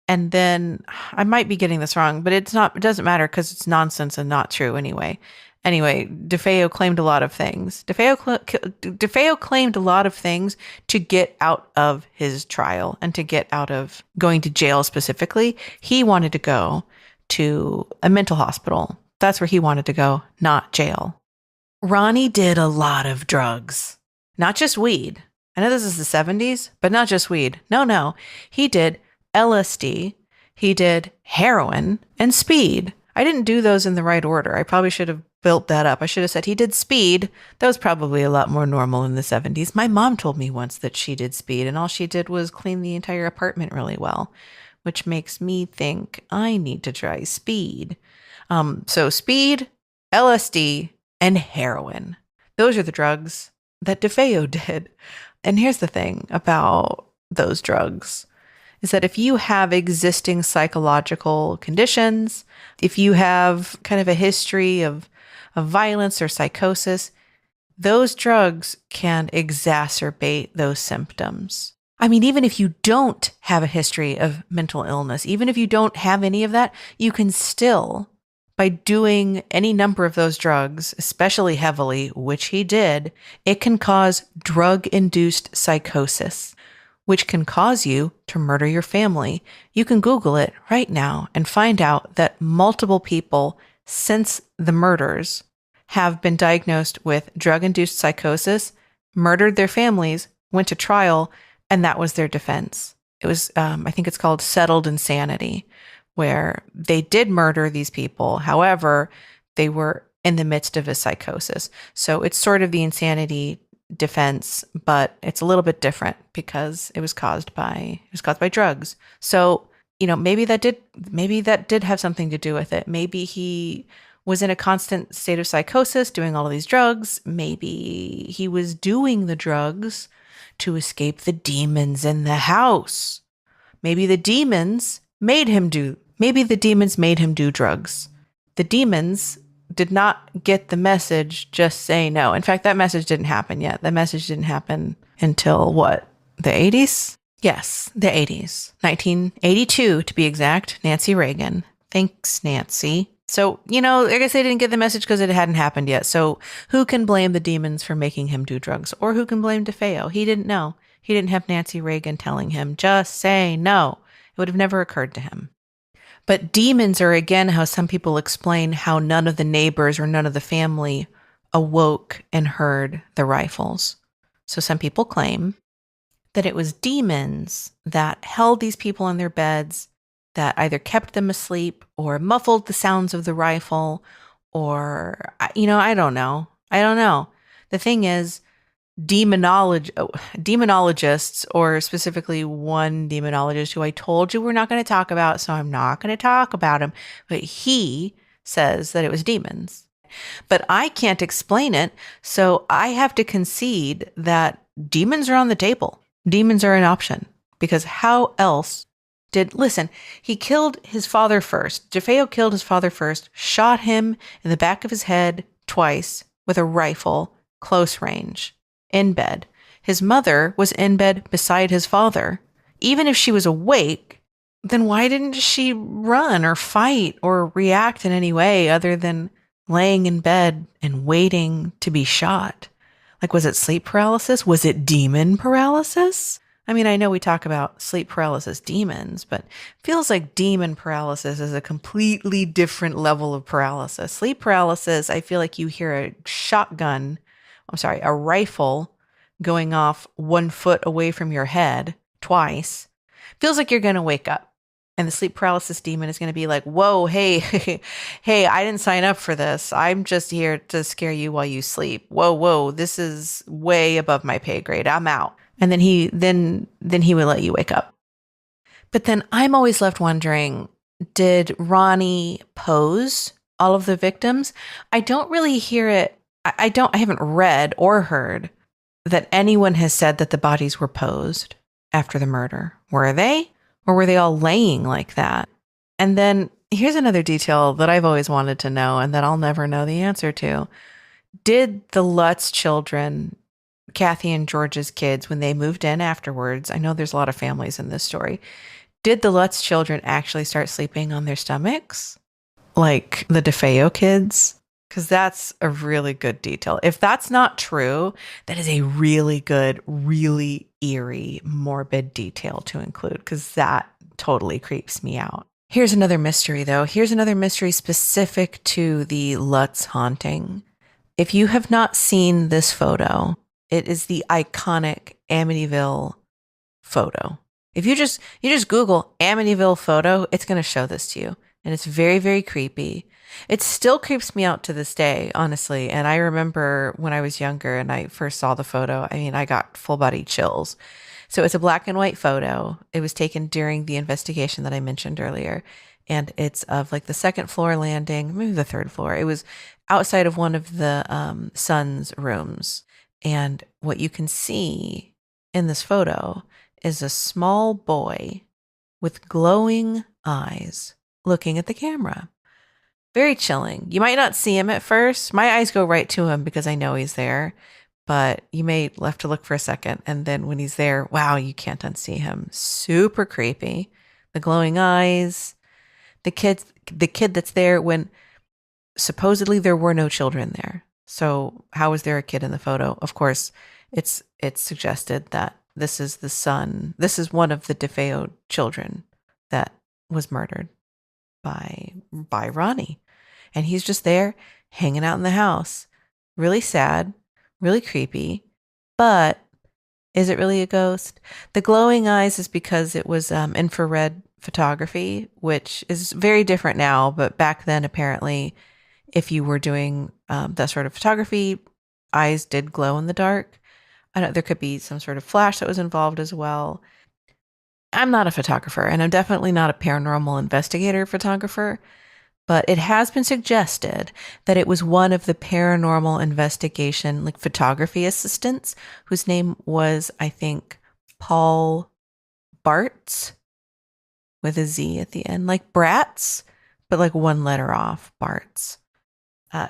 And then I might be getting this wrong, but it doesn't matter because it's nonsense and not true anyway. Anyway, DeFeo claimed a lot of things. DeFeo claimed a lot of things to get out of his trial and to get out of going to jail specifically. He wanted to go to a mental hospital. That's where he wanted to go, not jail. Ronnie did a lot of drugs, not just weed. I know this is the 70s, but not just weed. No. He did LSD, he did heroin, and speed. I didn't do those in the right order. I probably should have built that up. I should have said he did speed. That was probably a lot more normal in the 70s. My mom told me once that she did speed, and all she did was clean the entire apartment really well, which makes me think I need to try speed. So speed, LSD, and heroin. Those are the drugs that DeFeo did. And here's the thing about those drugs is that if you have existing psychological conditions, if you have kind of a history of violence or psychosis, those drugs can exacerbate those symptoms. I mean, even if you don't have a history of mental illness, even if you don't have any of that, you can still, by doing any number of those drugs, especially heavily, which he did, it can cause drug-induced psychosis, which can cause you to murder your family. You can Google it right now and find out that multiple people since the murders have been diagnosed with drug-induced psychosis, murdered their families, went to trial, and that was their defense. It was, I think it's called settled insanity, where they did murder these people. However, they were in the midst of a psychosis. So it's sort of the insanity defense, but it's a little bit different because it was caused by drugs. So, maybe that did have something to do with it. Maybe he was in a constant state of psychosis doing all of these drugs. Maybe he was doing the drugs to escape the demons in the house. Maybe the demons made him do drugs. The demons did not get the message, just say no. In fact, that message didn't happen yet. The message didn't happen until what? The 80s? Yes, the 80s. 1982 to be exact. Nancy Reagan. Thanks, Nancy. So, I guess they didn't get the message because it hadn't happened yet. So who can blame the demons for making him do drugs? Or who can blame DeFeo? He didn't know. He didn't have Nancy Reagan telling him, just say no. It would have never occurred to him. But demons are, again, how some people explain how none of the neighbors or none of the family awoke and heard the rifles. So some people claim that it was demons that held these people in their beds, that either kept them asleep or muffled the sounds of the rifle, or, I don't know. I don't know. The thing is, demonologists, or specifically one demonologist who I told you we're not going to talk about, so I'm not going to talk about him, but he says that it was demons. But I can't explain it, so I have to concede that demons are on the table. Demons are an option, because how else listen, he killed his father first. DeFeo killed his father first, shot him in the back of his head twice with a rifle, close range, in bed. His mother was in bed beside his father. Even if she was awake, then why didn't she run or fight or react in any way other than laying in bed and waiting to be shot? Like, was it sleep paralysis? Was it demon paralysis? I mean, I know we talk about sleep paralysis demons, but it feels like demon paralysis is a completely different level of paralysis. Sleep paralysis, I feel like you hear a rifle going off 1 foot away from your head twice. Feels like you're going to wake up. And the sleep paralysis demon is going to be like, whoa, hey, hey, I didn't sign up for this. I'm just here to scare you while you sleep. Whoa, this is way above my pay grade. I'm out. And then he would let you wake up. But then I'm always left wondering, did Ronnie pose all of the victims? I don't really hear it. I haven't read or heard that anyone has said that the bodies were posed after the murder. Were they? Or were they all laying like that? And then here's another detail that I've always wanted to know and that I'll never know the answer to. Did the Lutz children, Kathy and George's kids, when they moved in afterwards, I know there's a lot of families in this story, did the Lutz children actually start sleeping on their stomachs? Like the DeFeo kids? Because that's a really good detail. If that's not true, that is a really good, really eerie, morbid detail to include, because that totally creeps me out. Here's another mystery, though. Here's another mystery specific to the Lutz haunting. If you have not seen this photo, it is the iconic Amityville photo. If you just Google Amityville photo, it's going to show this to you. And it's very, very creepy. It still creeps me out to this day, honestly. And I remember when I was younger and I first saw the photo, I mean, I got full body chills. So it's a black and white photo. It was taken during the investigation that I mentioned earlier. And it's of like the second floor landing, maybe the third floor. It was outside of one of the son's rooms. And what you can see in this photo is a small boy with glowing eyes looking at the camera. Very chilling. You might not see him at first. My eyes go right to him because I know he's there, but you may have to look for a second. And then when he's there, wow, you can't unsee him. Super creepy. The glowing eyes, the kid that's there when supposedly there were no children there. So how is there a kid in the photo? Of course, it's suggested that this is the son. This is one of the DeFeo children that was murdered by Ronnie. And he's just there hanging out in the house. Really sad, really creepy. But is it really a ghost? The glowing eyes is because it was infrared photography, which is very different now. But back then, apparently, if you were doing that sort of photography, eyes did glow in the dark. I know there could be some sort of flash that was involved as well. I'm not a photographer, and I'm definitely not a paranormal investigator photographer, but it has been suggested that it was one of the paranormal investigation, like photography assistants, whose name was, I think, Paul Bartz, with a Z at the end, like Bratz, but like one letter off, Bartz.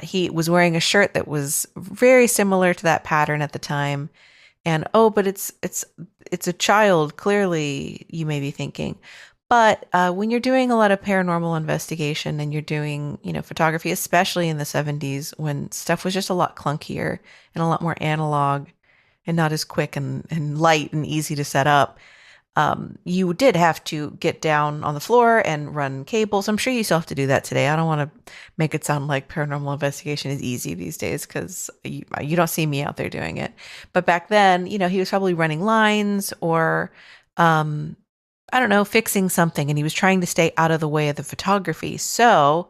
He was wearing a shirt that was very similar to that pattern at the time. And, oh, but it's a child, clearly, you may be thinking. But when you're doing a lot of paranormal investigation and you're doing, photography, especially in the 70s, when stuff was just a lot clunkier and a lot more analog and not as quick and light and easy to set up, You did have to get down on the floor and run cables. I'm sure you still have to do that today. I don't want to make it sound like paranormal investigation is easy these days because you don't see me out there doing it. But back then, he was probably running lines or, I don't know, fixing something, and he was trying to stay out of the way of the photography. So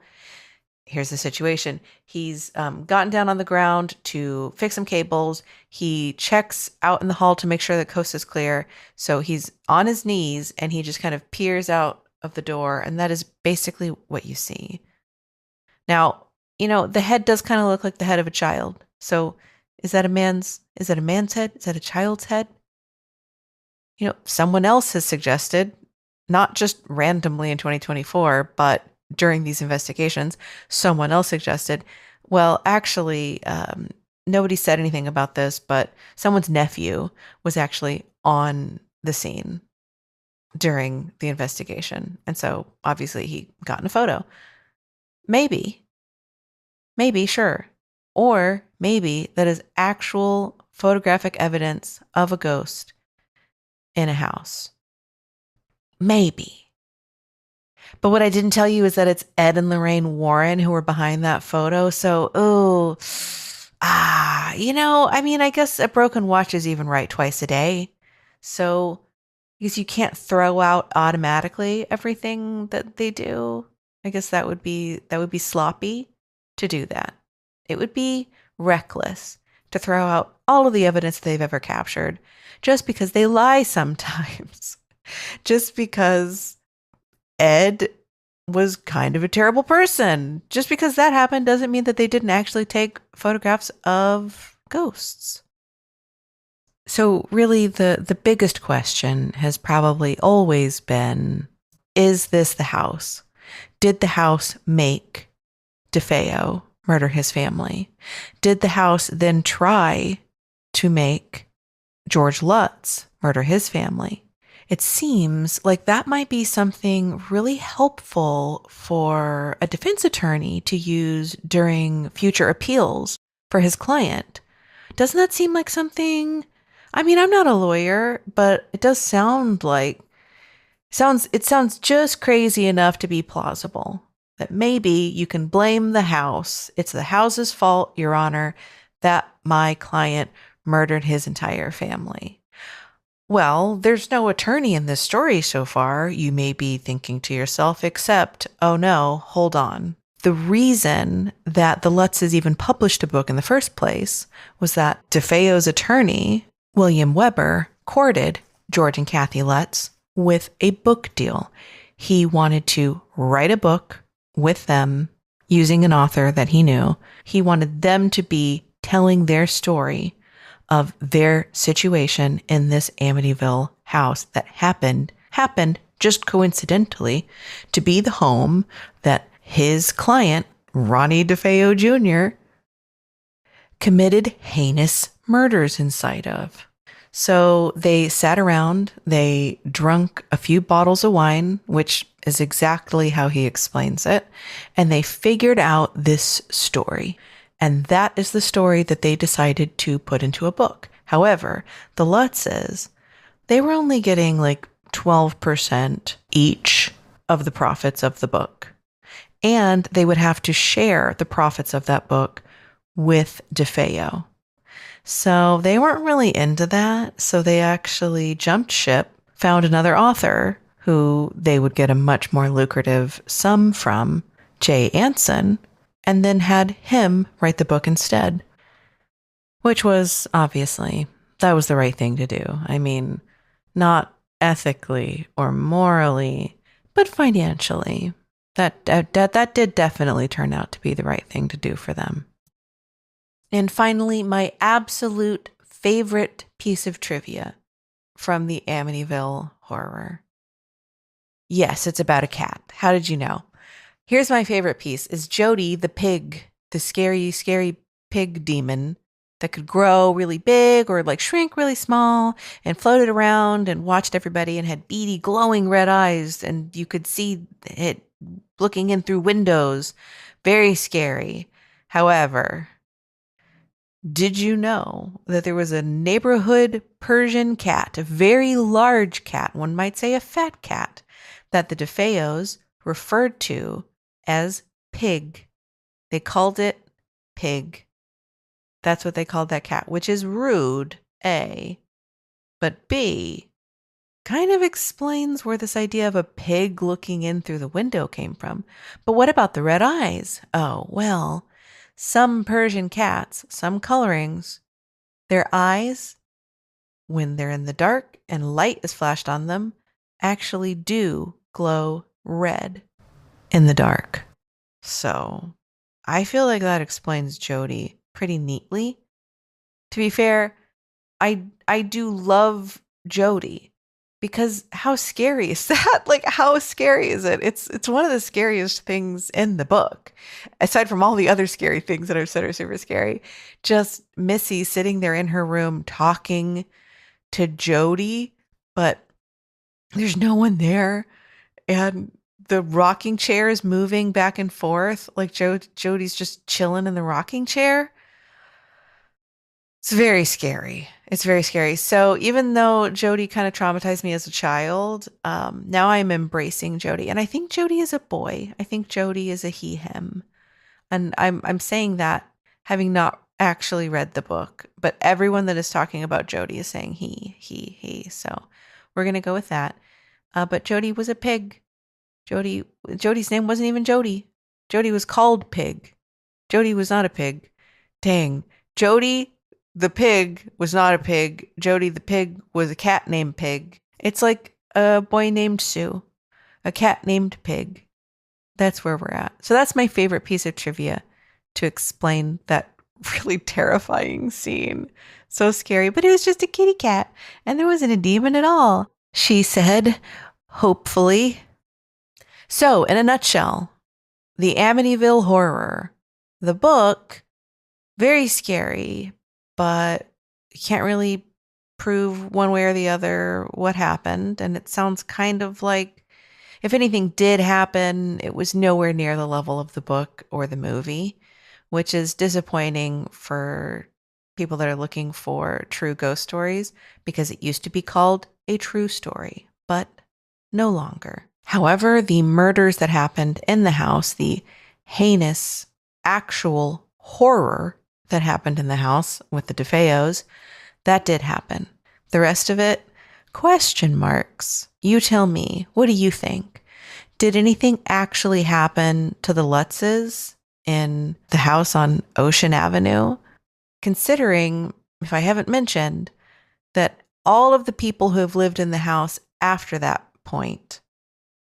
here's the situation. He's gotten down on the ground to fix some cables. He checks out in the hall to make sure the coast is clear. So he's on his knees and he just kind of peers out of the door. And that is basically what you see. Now, the head does kind of look like the head of a child. So is that a man's head? Is that a child's head? Someone else has suggested, not just randomly in 2024, but during these investigations, someone else suggested, well, actually, nobody said anything about this, but someone's nephew was actually on the scene during the investigation. And so obviously he got in a photo. Maybe, sure. Or maybe that is actual photographic evidence of a ghost in a house. Maybe. But what I didn't tell you is that it's Ed and Lorraine Warren who were behind that photo. So, I guess a broken watch is even right twice a day. So, because you can't throw out automatically everything that they do. I guess that would be sloppy to do that. It would be reckless to throw out all of the evidence they've ever captured just because they lie sometimes. Just because Ed was kind of a terrible person. Just because that happened doesn't mean that they didn't actually take photographs of ghosts. So really the biggest question has probably always been, is this the house? Did the house make DeFeo murder his family? Did the house then try to make George Lutz murder his family? It seems like that might be something really helpful for a defense attorney to use during future appeals for his client. Doesn't that seem like something? I mean, I'm not a lawyer, but it does sound like it sounds just crazy enough to be plausible that maybe you can blame the house. It's the house's fault, Your Honor, that my client murdered his entire family. Well, there's no attorney in this story so far, you may be thinking to yourself, except, oh no, hold on. The reason that the Lutzes even published a book in the first place was that DeFeo's attorney, William Weber, courted George and Kathy Lutz with a book deal. He wanted to write a book with them using an author that he knew. He wanted them to be telling their story of their situation in this Amityville house that happened just coincidentally to be the home that his client, Ronnie DeFeo Jr., committed heinous murders inside of. So they sat around, they drank a few bottles of wine, which is exactly how he explains it, and they figured out this story. And that is the story that they decided to put into a book. However, the Lutzes, they were only getting like 12% each of the profits of the book. And they would have to share the profits of that book with DeFeo. So they weren't really into that. So they actually jumped ship, found another author who they would get a much more lucrative sum from, Jay Anson, and then had him write the book instead. Which was, obviously, that was the right thing to do. I mean, not ethically or morally, but financially. That did definitely turn out to be the right thing to do for them. And finally, my absolute favorite piece of trivia from the Amityville Horror. Yes, it's about a cat. How did you know? Here's my favorite piece is Jody the pig, the scary, scary pig demon that could grow really big or like shrink really small and floated around and watched everybody and had beady glowing red eyes and you could see it looking in through windows. Very scary. However, Did you know that there was a neighborhood Persian cat, a very large cat, one might say a fat cat, that the DeFeos referred to as Pig? They called it Pig. That's what they called that cat, which is rude, A. But B, kind of explains where this idea of a pig looking in through the window came from. But what about the red eyes? Oh, well, some Persian cats, some colorings, their eyes, when they're in the dark and light is flashed on them, actually do glow red in the dark. So I feel like that explains Jody pretty neatly. To be fair, I do love Jody, because how scary is that? Like, how scary is it? It's one of the scariest things in the book. Aside from all the other scary things that I've said are super scary, just Missy sitting there in her room talking to Jody, but there's no one there. And the rocking chair is moving back and forth. Like Jody's just chilling in the rocking chair. It's very scary. It's very scary. So even though Jody kind of traumatized me as a child, now I'm embracing Jody. And I think Jody is a boy. I think Jody is a he, him. And I'm saying that having not actually read the book, but everyone that is talking about Jody is saying he. So we're going to go with that. But Jody was a pig. Jody's name wasn't even Jody. Jody was called Pig. Jody was not a pig. Dang. Jody the pig was not a pig. Jody the pig was a cat named Pig. It's like a boy named Sue, a cat named Pig. That's where we're at. So that's my favorite piece of trivia to explain that really terrifying scene. So scary, but it was just a kitty cat and there wasn't a demon at all, she said, hopefully. So in a nutshell, the Amityville Horror, the book, very scary, but you can't really prove one way or the other what happened. And it sounds kind of like if anything did happen, it was nowhere near the level of the book or the movie, which is disappointing for people that are looking for true ghost stories, because it used to be called a true story, but no longer. However, the murders that happened in the house, the heinous actual horror that happened in the house with the DeFeos, that did happen. The rest of it, question marks. You tell me, what do you think? Did anything actually happen to the Lutzes in the house on Ocean Avenue? Considering, if I haven't mentioned, that all of the people who have lived in the house after that point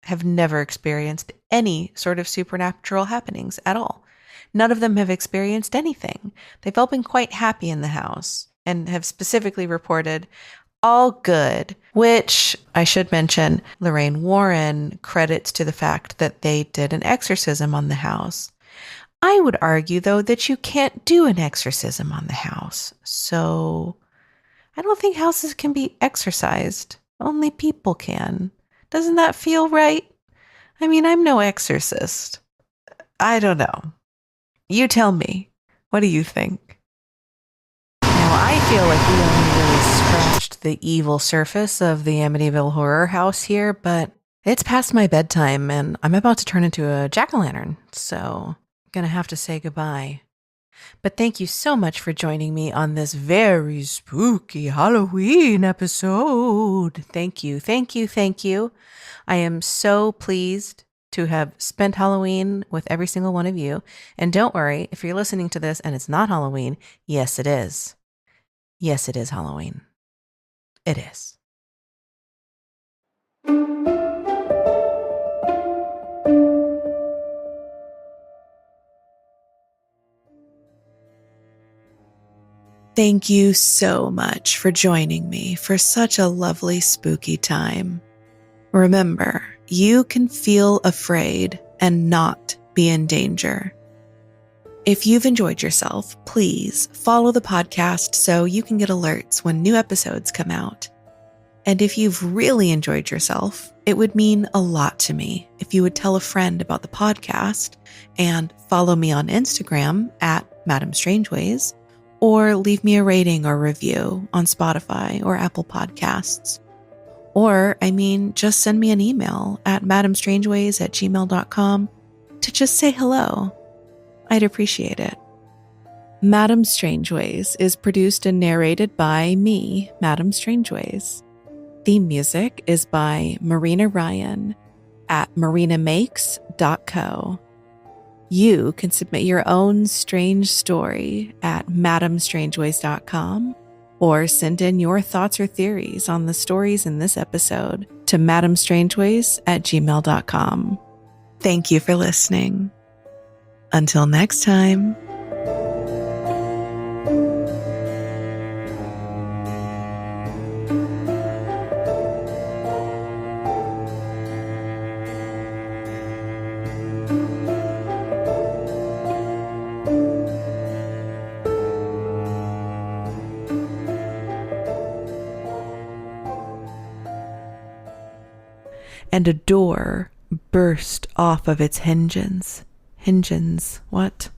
have never experienced any sort of supernatural happenings at all. None of them have experienced anything. They've all been quite happy in the house and have specifically reported all good, which I should mention, Lorraine Warren credits to the fact that they did an exorcism on the house. I would argue, though, that you can't do an exorcism on the house. So I don't think houses can be exorcised. Only people can. Doesn't that feel right? I mean, I'm no exorcist. I don't know. You tell me. What do you think? Now, I feel like we only really scratched the evil surface of the Amityville Horror House here, but it's past my bedtime and I'm about to turn into a jack-o'-lantern, so I'm gonna have to say goodbye. But thank you so much for joining me on this very spooky Halloween episode. Thank you, thank you, thank you. I am so pleased to have spent Halloween with every single one of you. And don't worry, if you're listening to this and it's not Halloween, yes, it is. Yes, it is Halloween. It is. Thank you so much for joining me for such a lovely spooky time. Remember, you can feel afraid and not be in danger. If you've enjoyed yourself, please follow the podcast so you can get alerts when new episodes come out. And if you've really enjoyed yourself, it would mean a lot to me if you would tell a friend about the podcast and follow me on Instagram at Madame Strangeways, or leave me a rating or review on Spotify or Apple Podcasts. Or, just send me an email at madamestrangeways@gmail.com to just say hello. I'd appreciate it. Madame Strangeways is produced and narrated by me, Madame Strangeways. Theme music is by Marina Ryan at marinamakes.co. You can submit your own strange story at madamestrangeways.com or send in your thoughts or theories on the stories in this episode to madamestrangeways@gmail.com. Thank you for listening. Until next time. And a door burst off of its hinges. What?